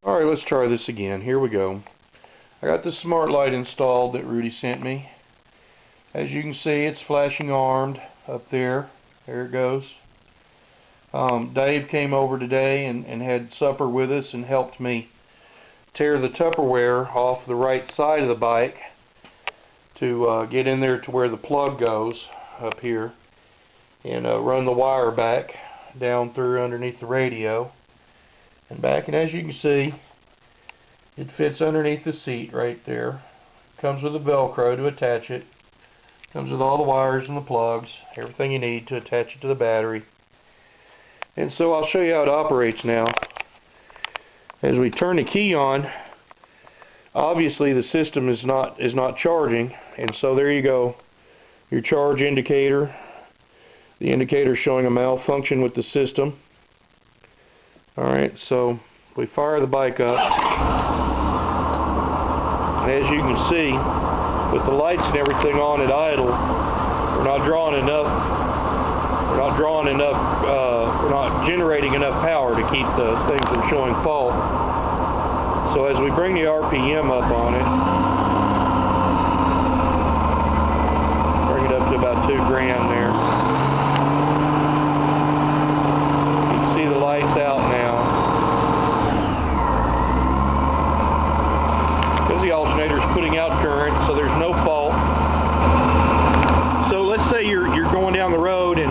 Alright, let's try this again. Here we go. I got the smart light installed that Rudy sent me. As you can see, it's flashing armed up there. There it goes. Dave came over today and had supper with us and helped me tear the Tupperware off the right side of the bike to get in there to where the plug goes up here and run the wire back down through underneath the radio and back, and as you can see, it fits underneath the seat right there. Comes with a Velcro to attach it. Comes with all the wires and the plugs, everything you need to attach it to the battery. And so I'll show you how it operates now. As we turn the key on, obviously the system is not charging, and so there you go. Your charge indicator. The indicator showing a malfunction with the system. Alright, so we fire the bike up, and as you can see, with the lights and everything on at idle, we're not generating enough power to keep the thing from showing fault. So as we bring the RPM up on it, bring it up to about 2 grand there. You can see the lights out now. Because the alternator is putting out current, so there's no fault. So let's say you're going down the road and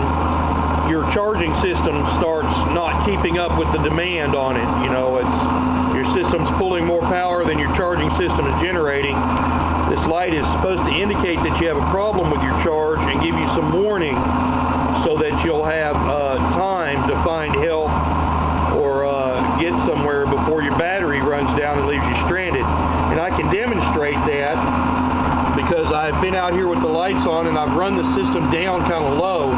your charging system starts not keeping up with the demand on it. You know, your system's pulling more power than your charging system is generating. This light is supposed to indicate that you have a problem with your charge and give you some warning so that you'll have time to find help or get somewhere before your battery runs down and leaves you stranded. And I can demonstrate that because I've been out here with the lights on and I've run the system down kind of low.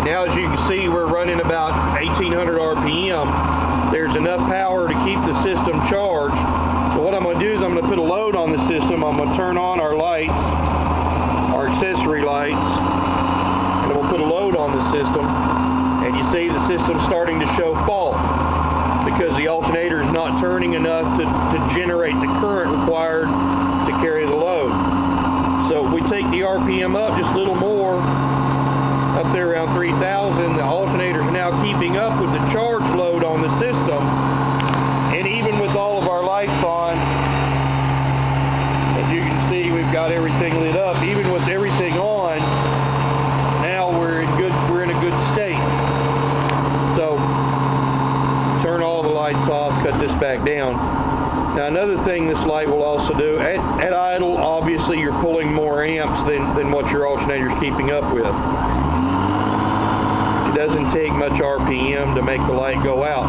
Now as you can see, we're running about 1800 RPM. There's enough power to keep the system charged. So what I'm going to do is I'm going to put a load on the system. I'm going to turn on our lights, our accessory lights, and we'll put a load on the system. And you see the system's starting to show fault because the alternator is not turning enough to generate the current required to carry the load. So if we take the RPM up just a little more, up there around 3,000, the alternator is now keeping up with the charge load on the system. And even with all of our lights on, as you can see, we've got everything lit up. Even with everything on, now we're in a good state. So turn all the lights off, cut this back down. Now another thing this light will also do, at idle, obviously you're pulling more amps than what your alternator is keeping up with. It doesn't take much RPM to make the light go out.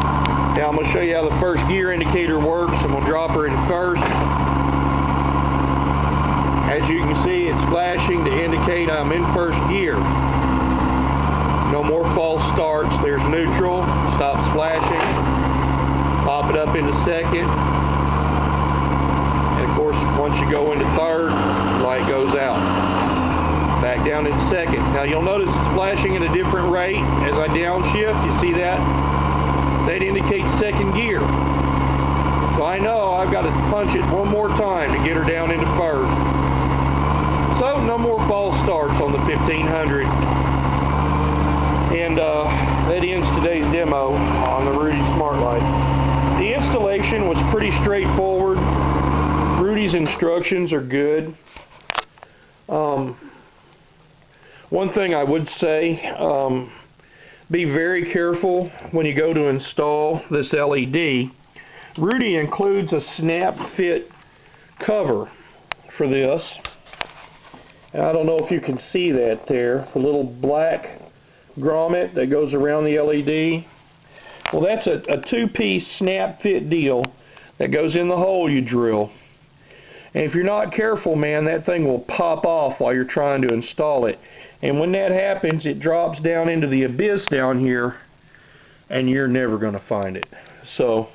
Now I'm going to show you how the first gear indicator works. I'm going to drop her in first. As you can see, it's flashing to indicate I'm in first gear. No more false starts. There's neutral. Stops flashing. Pop it up into second. And of course, once you go into third, the light goes out. Back down in second. Now you'll notice it's flashing at a different rate as I downshift. You see that? That indicates second gear. So I know I've got to punch it one more time to get her down into first. So no more false starts on the 1500. And that ends today's demo on the Rudy Smart Light. The installation was pretty straightforward. Rudy's instructions are good. One thing I would say, be very careful when you go to install this LED. Rudy includes a snap fit cover for this. And I don't know if you can see that there, the little black grommet that goes around the LED. Well, that's a two-piece snap fit deal that goes in the hole you drill. And if you're not careful, man, that thing will pop off while you're trying to install it. And when that happens, it drops down into the abyss down here, and you're never going to find it. So,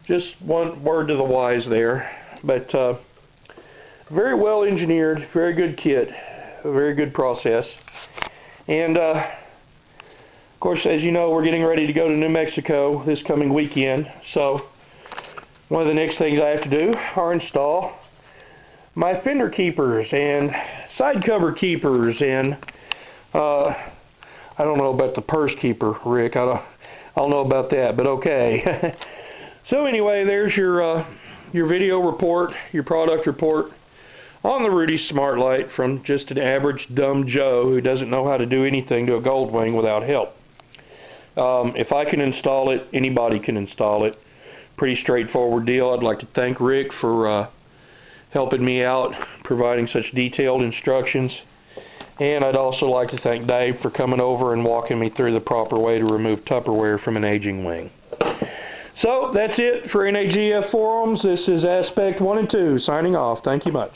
just one word to the wise there. But very well engineered, very good kit, a very good process. And of course, as you know, we're getting ready to go to New Mexico this coming weekend. So one of the next things I have to do are install my fender keepers and side cover keepers, and I don't know about the purse keeper, Rick. I don't know about that, but okay. So anyway, there's your video report, your product report on the Rudy Smart Light from just an average dumb Joe who doesn't know how to do anything to a Goldwing without help. If I can install it, anybody can install it. Pretty straightforward deal. I'd like to thank Rick for helping me out, providing such detailed instructions. And I'd also like to thank Dave for coming over and walking me through the proper way to remove Tupperware from an aging wing. So that's it for NAGF Forums. This is Aspect 1 and 2 signing off. Thank you much.